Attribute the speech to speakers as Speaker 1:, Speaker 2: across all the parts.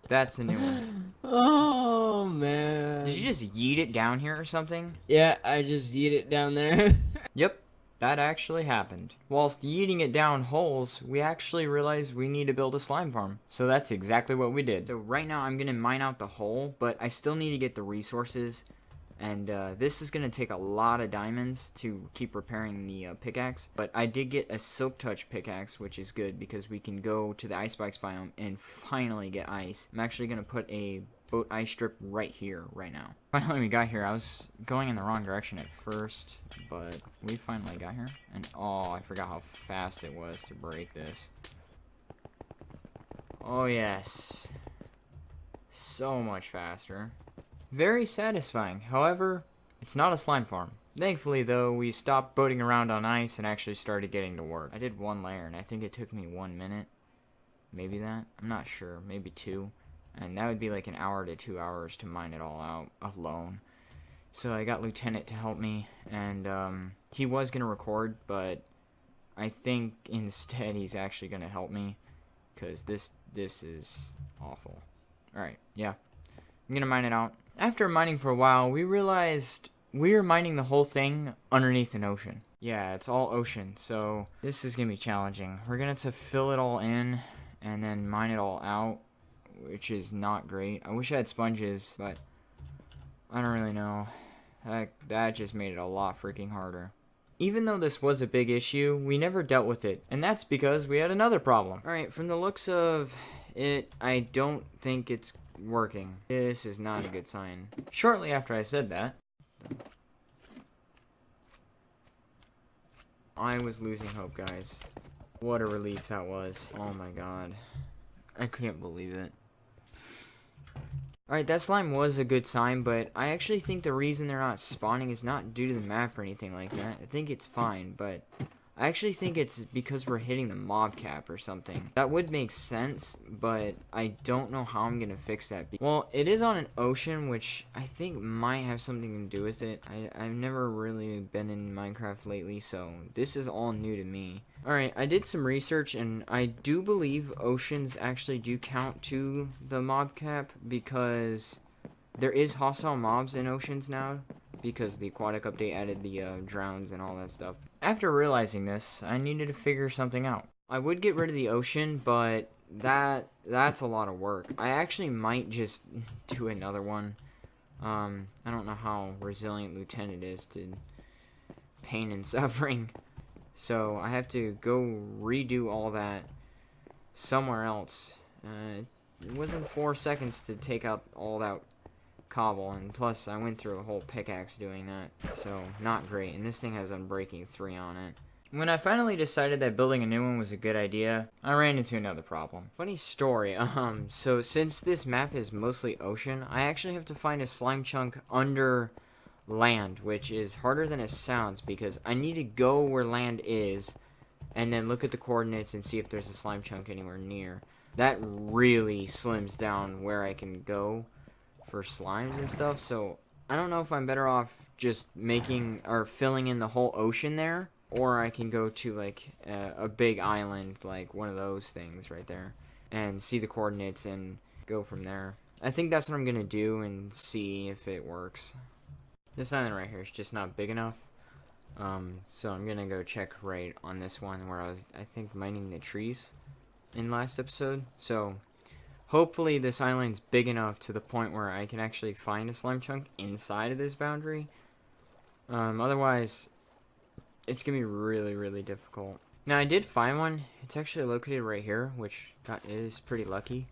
Speaker 1: That's a new one.
Speaker 2: Oh
Speaker 1: Did you
Speaker 2: man.
Speaker 1: just yeet it down here or something?
Speaker 2: Yeah, I just eat it down there.
Speaker 1: Yep, that actually happened. Whilst yeeting it down holes, we actually realized we need to build a slime farm. So that's exactly what we did. So right now I'm going to mine out the hole, but I still need to get the resources. And this is going to take a lot of diamonds to keep repairing the pickaxe. But I did get a silk touch pickaxe, which is good because we can go to the ice spikes biome and finally get ice. I'm actually going to put a boat ice strip right here, right now. Finally we got here. I was going in the wrong direction at first, but we finally got here. And oh, I forgot how fast it was to break this. Oh yes. So much faster. Very satisfying. However, it's not a slime farm. Thankfully, though, we stopped boating around on ice and actually started getting to work. I did one layer, and I think it took me 1 minute. Maybe that? I'm not sure. Maybe two. And that would be like an hour to 2 hours to mine it all out alone. So I got Lieutenant to help me, and he was going to record, but I think instead he's actually going to help me, because this is awful. Alright, yeah. I'm going to mine it out. After mining for a while, we realized we were mining the whole thing underneath an ocean. Yeah, it's all ocean, so this is going to be challenging. We're going to have to fill it all in and then mine it all out, which is not great. I wish I had sponges, but I don't really know. That just made it a lot freaking harder. Even though this was a big issue, we never dealt with it, and that's because we had another problem. Alright, from the looks of it, I don't think it's working. This is not a good sign. Shortly after I said that, I was losing hope, guys. What a relief that was. Oh my god. I can't believe it. Alright, that slime was a good sign, but I actually think the reason they're not spawning is not due to the map or anything like that. I think it's fine, but I actually think it's because we're hitting the mob cap or something. That would make sense, but I don't know how I'm gonna fix that. Well, it is on an ocean, which I think might have something to do with it. I've never really been in Minecraft lately, so this is all new to me. Alright, I did some research, and I do believe oceans actually do count to the mob cap, because there is hostile mobs in oceans now, because the aquatic update added the drowns and all that stuff. After realizing this, I needed to figure something out. I would get rid of the ocean, but that's a lot of work. I actually might just do another one. I don't know how resilient Lieutenant is to pain and suffering. So I have to go redo all that somewhere else. It wasn't 4 seconds to take out all that cobble, and plus I went through a whole pickaxe doing that, so not great. And this thing has Unbreaking 3 on it. When I finally decided that building a new one was a good idea, I ran into another problem. Funny story, so since this map is mostly ocean, I actually have to find a slime chunk under land, which is harder than it sounds, because I need to go where land is and then look at the coordinates and see if there's a slime chunk anywhere near. That really slims down where I can go for slimes and stuff, so I don't know if I'm better off just making or filling in the whole ocean there, or I can go to like a big island, like one of those things right there, and see the coordinates and go from there. I think that's what I'm gonna do and see if it works. This island right here is just not big enough. So I'm gonna go check right on this one where I think, mining the trees in last episode. So hopefully this island's big enough to the point where I can actually find a slime chunk inside of this boundary. Otherwise, it's gonna be really, really difficult. Now I did find one. It's actually located right here, which is pretty lucky.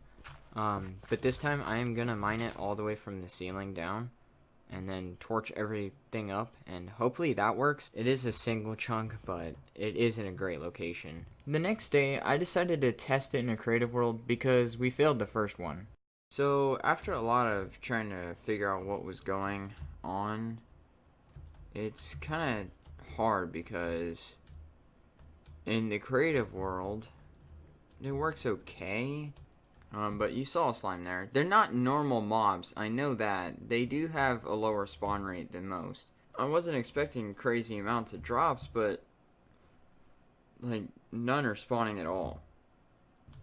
Speaker 1: But this time I am gonna mine it all the way from the ceiling down, and then torch everything up, and hopefully that works. It is a single chunk, but it is in a great location. The next day, I decided to test it in a creative world because we failed the first one. So after a lot of trying to figure out what was going on, it's kind of hard because in the creative world, it works okay. But you saw a slime there. They're not normal mobs, I know that. They do have a lower spawn rate than most. I wasn't expecting crazy amounts of drops, but like none are spawning at all.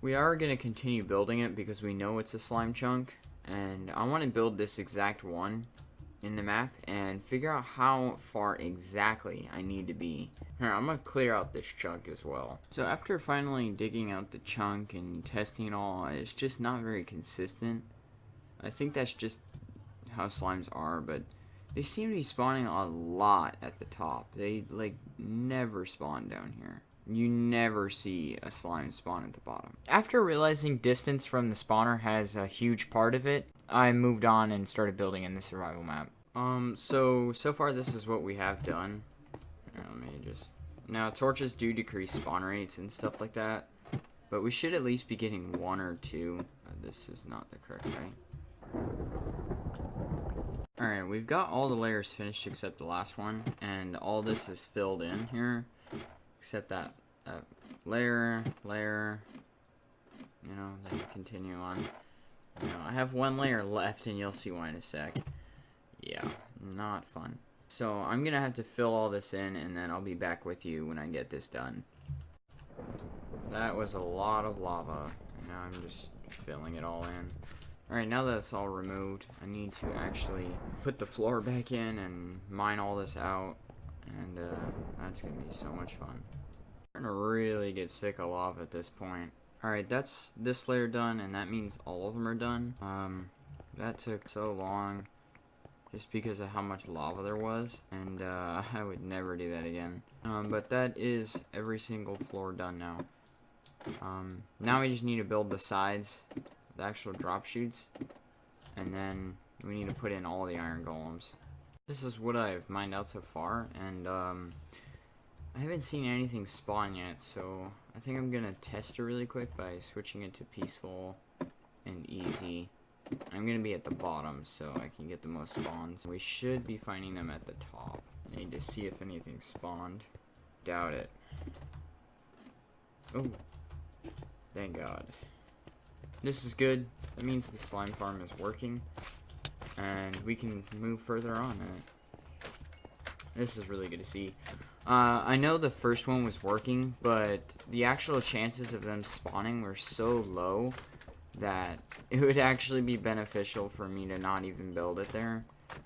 Speaker 1: We are going to continue building it because we know it's a slime chunk, and I want to build this exact one in the map and figure out how far exactly I need to be. Here, I'm going to clear out this chunk as well. So after finally digging out the chunk and testing it all, it's just not very consistent. I think that's just how slimes are, but they seem to be spawning a lot at the top. They like never spawn down here. You never see a slime spawn at the bottom. After realizing distance from the spawner has a huge part of it, I moved on and started building in the survival map. So far this is what we have done. Let me just... Now, torches do decrease spawn rates and stuff like that, but we should at least be getting 1 or 2. This is not the correct way. Alright, we've got all the layers finished except the last one, and all this is filled in here. Except that layer, you know, then continue on. You know, I have 1 layer left, and you'll see why in a sec. Yeah, not fun. So I'm gonna have to fill all this in, and then I'll be back with you when I get this done. That was a lot of lava. Now I'm just filling it all in. Alright, now that it's all removed, I need to actually put the floor back in and mine all this out. And that's gonna be so much fun. I'm gonna really get sick of lava at this point. Alright, that's this layer done, and that means all of them are done. That took so long just because of how much lava there was, and I would never do that again. But that is every single floor done now. Now we just need to build the sides, the actual drop chutes, and then we need to put in all the iron golems. This is what I've mined out so far, and I haven't seen anything spawn yet, so I think I'm gonna test it really quick by switching it to peaceful and easy. I'm gonna be at the bottom so I can get the most spawns. We should be finding them at the top. Need to see if anything spawned. Doubt it. Oh, thank God. This is good. That means the slime farm is working, and we can move further on in it. This is really good to see. I know the first one was working, but the actual chances of them spawning were so low that it would actually be beneficial for me to not even build it there.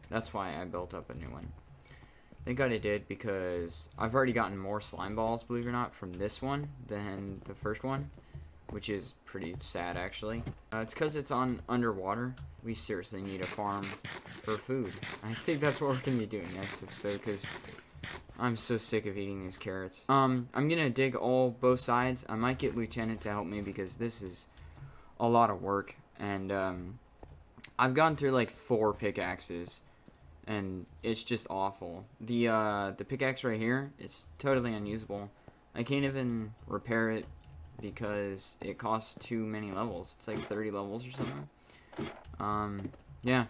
Speaker 1: That's why I built up a new one. Thank God I did, because I've already gotten more slime balls, believe it or not, from this one than the first one, which is pretty sad, actually. It's because it's on underwater. We seriously need a farm for food. I think that's what we're going to be doing next episode, because I'm so sick of eating these carrots. I'm going to dig both sides. I might get Lieutenant to help me, because this is a lot of work. And I've gone through like 4 pickaxes, and it's just awful. The pickaxe right here is totally unusable. I can't even repair it, because it costs too many levels. It's like 30 levels or something. Yeah,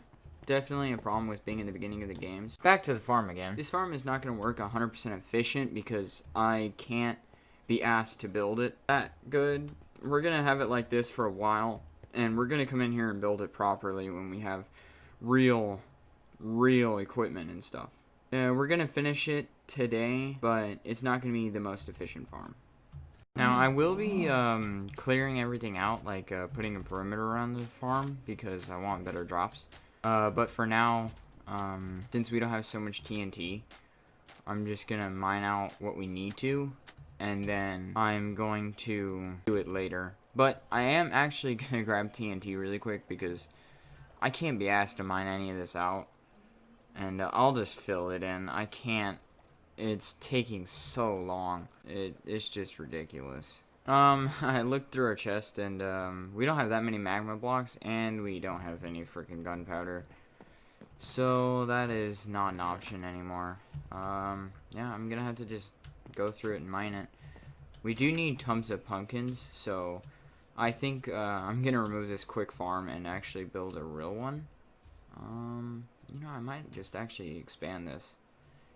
Speaker 1: definitely a problem with being in the beginning of the games. Back to the farm again. This farm is not going to work 100% efficient because I can't be asked to build it that good. We're going to have it like this for a while, and we're going to come in here and build it properly when we have real equipment and stuff. We're going to finish it today, but it's not going to be the most efficient farm. Now, I will be clearing everything out, like putting a perimeter around the farm, because I want better drops. But for now, since we don't have so much TNT, I'm just going to mine out what we need to, and then I'm going to do it later. But I am actually going to grab TNT really quick, because I can't be asked to mine any of this out. And I'll just fill it in. I can't. It's taking so long. It's just ridiculous. I looked through our chest, and we don't have that many magma blocks, and we don't have any freaking gunpowder. So that is not an option anymore. Yeah, I'm gonna have to just go through it and mine it. We do need tons of pumpkins, so I think I'm gonna remove this quick farm and actually build a real one. You know, I might just actually expand this.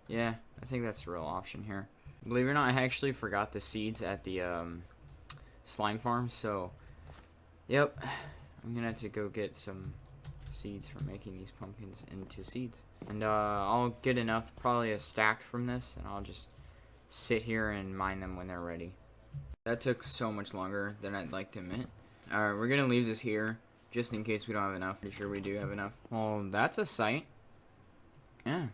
Speaker 1: Yeah, I think that's the real option here. Believe it or not, I actually forgot the seeds at the slime farm, so yep, I'm gonna have to go get some seeds for making these pumpkins into seeds. And I'll get enough, probably a stack from this, and I'll just sit here and mine them when they're ready. That took so much longer than I'd like to admit. Alright, we're gonna leave this here, just in case we don't have enough. Pretty sure we do have enough. Well, that's a sight. Yeah.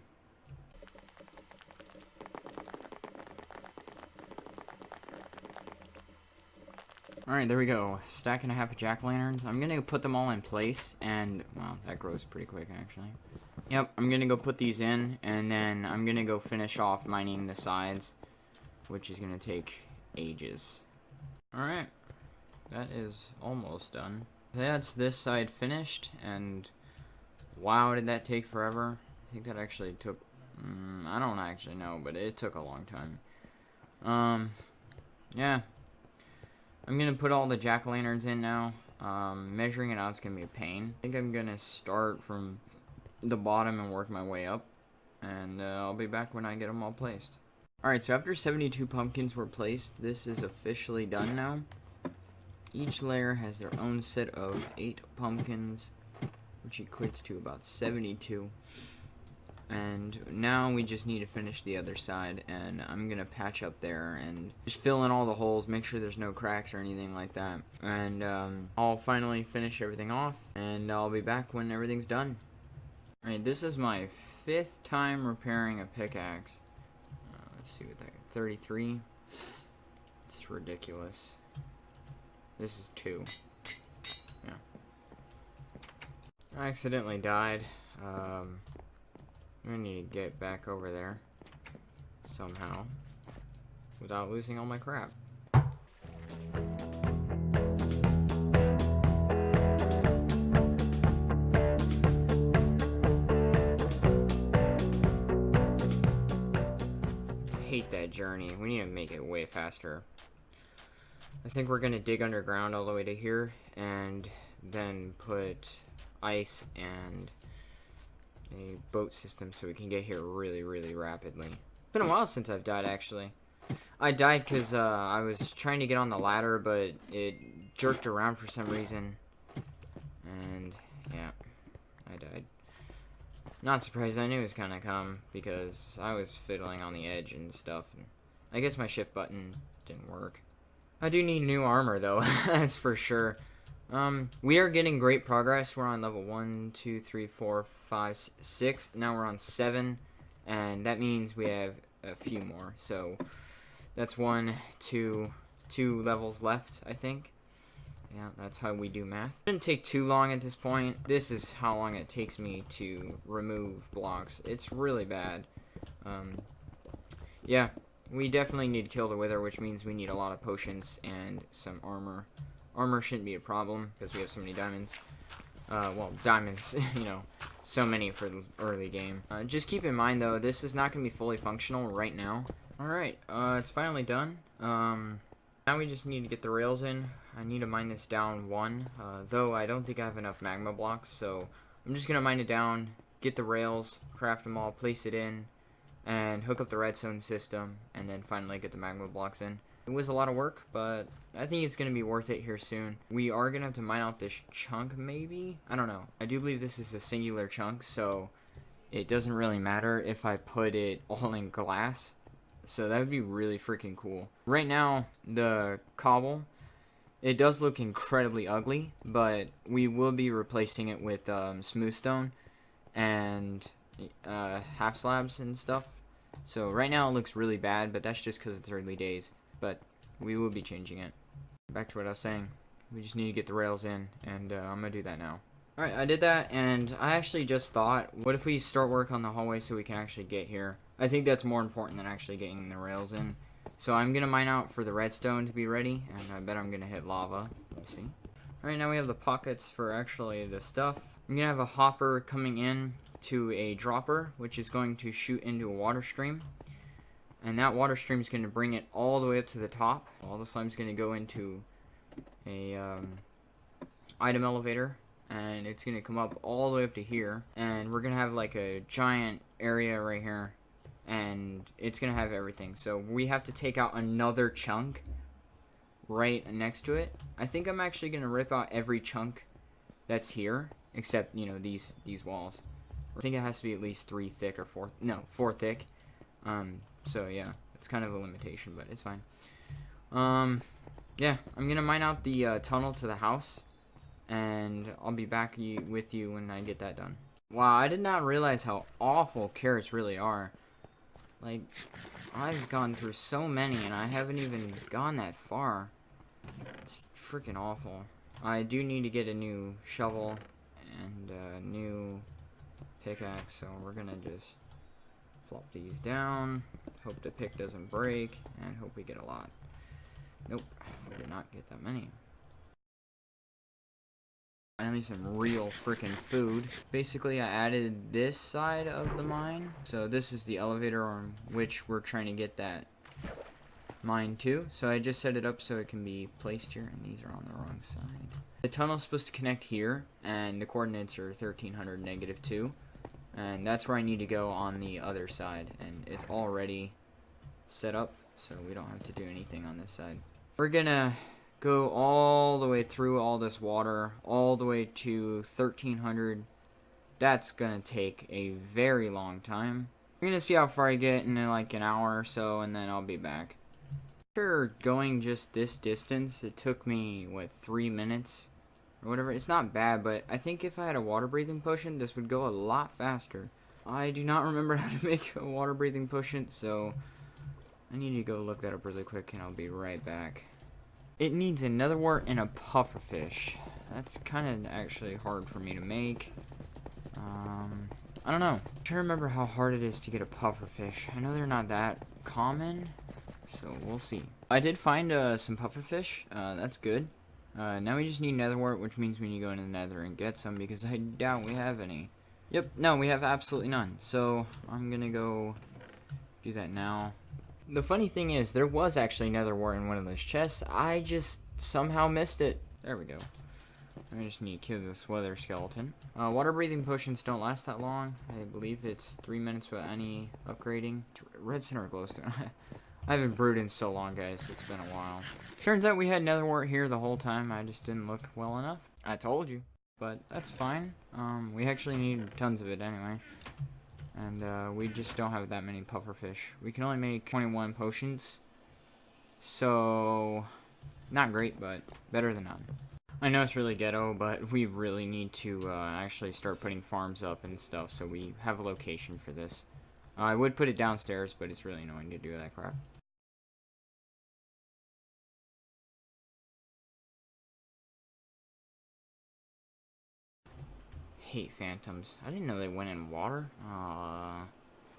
Speaker 1: Alright, there we go. Stack and a half of jack-o'-lanterns. I'm gonna put them all in place, and, well, that grows pretty quick, actually. Yep, I'm gonna go put these in, and then I'm gonna go finish off mining the sides, which is gonna take ages. Alright, that is almost done. That's this side finished, and wow, did that take forever. I think that actually took, I don't actually know, but it took a long time. Yeah. I'm gonna put all the jack-o'-lanterns in now. Measuring it out is gonna be a pain. I think I'm gonna start from the bottom and work my way up, and I'll be back when I get them all placed. Alright, so after 72 pumpkins were placed, this is officially done now. Each layer has their own set of 8 pumpkins, which equates to about 72. And now we just need to finish the other side, and I'm gonna patch up there and just fill in all the holes, make sure there's no cracks or anything like that. And I'll finally finish everything off, and I'll be back when everything's done. Alright, this is my 5th time repairing a pickaxe. Let's see what that got. 33. It's ridiculous. This is 2. Yeah. I accidentally died. I need to get back over there somehow without losing all my crap. Hate that journey. We need to make it way faster. I think we're gonna dig underground all the way to here and then put ice and a boat system so we can get here really, really rapidly. It's been a while since I've died, actually. I died because I was trying to get on the ladder, but it jerked around for some reason. And, yeah, I died. Not surprised, I knew it was gonna come, because I was fiddling on the edge and stuff. And I guess my shift button didn't work. I do need new armor, though, that's for sure. We are getting great progress. We're on level 1, 2, 3, 4, 5, 6. Now we're on 7, and that means we have a few more. So that's 2 levels left, I think. Yeah, that's how we do math. It shouldn't take too long at this point. This is how long it takes me to remove blocks. It's really bad. Yeah, we definitely need to kill the wither, which means we need a lot of potions and some armor. Armor shouldn't be a problem because we have so many diamonds. Well, diamonds, you know, so many for the early game. Just keep in mind, though, this is not going to be fully functional right now. Alright, it's finally done. Now we just need to get the rails in. I need to mine this down 1, though I don't think I have enough magma blocks, so I'm just going to mine it down, get the rails, craft them all, place it in, and hook up the redstone system, and then finally get the magma blocks in. It was a lot of work, but I think it's going to be worth it here soon. We are going to have to mine out this chunk, maybe? I don't know. I do believe this is a singular chunk, so it doesn't really matter if I put it all in glass. So that would be really freaking cool. Right now, the cobble, it does look incredibly ugly, but we will be replacing it with smooth stone and half slabs and stuff. So right now it looks really bad, but that's just because it's early days. But we will be changing it. Back to what I was saying. We just need to get the rails in, and I'm going to do that now. Alright, I did that, and I actually just thought, what if we start work on the hallway so we can actually get here? I think that's more important than actually getting the rails in. So I'm going to mine out for the redstone to be ready, and I bet I'm going to hit lava. We'll see. Alright, now we have the pockets for actually the stuff. I'm going to have a hopper coming in to a dropper, which is going to shoot into a water stream. And that water stream is going to bring it all the way up to the top. All the slime is going to go into a item elevator, and it's going to come up all the way up to here. And we're going to have like a giant area right here, and it's going to have everything. So we have to take out another chunk right next to it. I think I'm actually going to rip out every chunk that's here, except, you know, these walls. I think it has to be at least 3 thick or 4 thick. So yeah, it's kind of a limitation, but it's fine. Yeah, I'm gonna mine out the tunnel to the house, and I'll be back with you when I get that done. Wow, I did not realize how awful carrots really are. Like, I've gone through so many, and I haven't even gone that far. It's freaking awful. I do need to get a new shovel and a new pickaxe, so we're gonna just plop these down, hope the pick doesn't break, and hope we get a lot. Nope, we did not get that many. Finally some real freaking food. Basically, I added this side of the mine. So this is the elevator on which we're trying to get that mine to. So I just set it up so it can be placed here, and these are on the wrong side. The tunnel's supposed to connect here, and the coordinates are 1300 -2. And that's where I need to go on the other side, and it's already set up, so we don't have to do anything on this side. We're gonna go all the way through all this water, all the way to 1300. That's gonna take a very long time. I'm gonna see how far I get in like an hour or so, and then I'll be back. After going just this distance, it took me, what, 3 minutes or whatever. It's not bad, but I think if I had a water breathing potion, this would go a lot faster. I do not remember how to make a water breathing potion, so I need to go look that up really quick, and I'll be right back. It needs a netherwort and a pufferfish. That's kind of actually hard for me to make. I don't know. I'm trying to remember how hard it is to get a pufferfish. I know they're not that common, so we'll see. I did find some pufferfish. That's good. Now we just need netherwort, which means we need to go into the nether and get some, because I doubt we have any. Yep, no, we have absolutely none. So I'm gonna go do that now. The funny thing is, there was actually netherwort in one of those chests. I just somehow missed it. There we go. I just need to kill this weather skeleton. Water breathing potions don't last that long. I believe it's 3 minutes without any upgrading. Red center glowstone. I haven't brewed in so long, guys. It's been a while. Turns out we had netherwort here the whole time. I just didn't look well enough. I told you. But that's fine. We actually need tons of it anyway. And we just don't have that many pufferfish. We can only make 21 potions. So, not great, but better than none. I know it's really ghetto, but we really need to actually start putting farms up and stuff, so we have a location for this. I would put it downstairs, but it's really annoying to do that crap. Hate phantoms. I didn't know they went in water.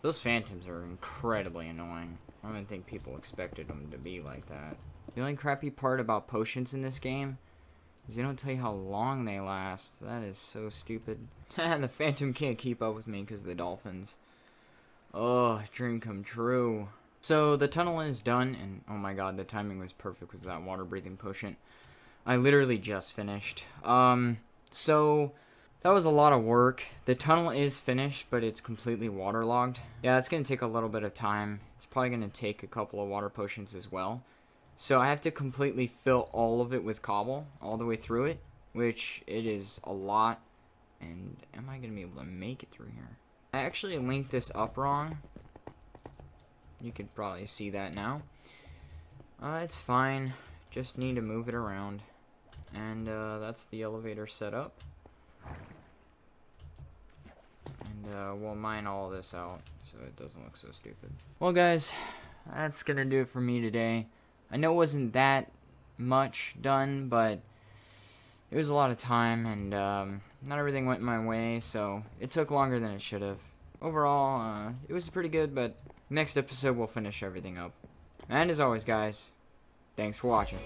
Speaker 1: Those phantoms are incredibly annoying. I don't think people expected them to be like that. The only crappy part about potions in this game is they don't tell you how long they last. That is so stupid. And the phantom can't keep up with me because of the dolphins. Oh, dream come true. So the tunnel is done, and oh my god, the timing was perfect with that water breathing potion. I literally just finished. So that was a lot of work. The tunnel is finished, but it's completely waterlogged. Yeah, it's going to take a little bit of time. It's probably going to take a couple of water potions as well. So I have to completely fill all of it with cobble, all the way through it, which it is a lot. And am I going to be able to make it through here? I actually linked this up wrong. You could probably see that now. It's fine. Just need to move it around. And that's the elevator set up. And we'll mine all this out so it doesn't look so stupid. Well, guys, that's gonna do it for me today. I know it wasn't that much done, but it was a lot of time, and not everything went my way, so it took longer than it should have. Overall, it was pretty good, but next episode we'll finish everything up. And as always, guys, thanks for watching.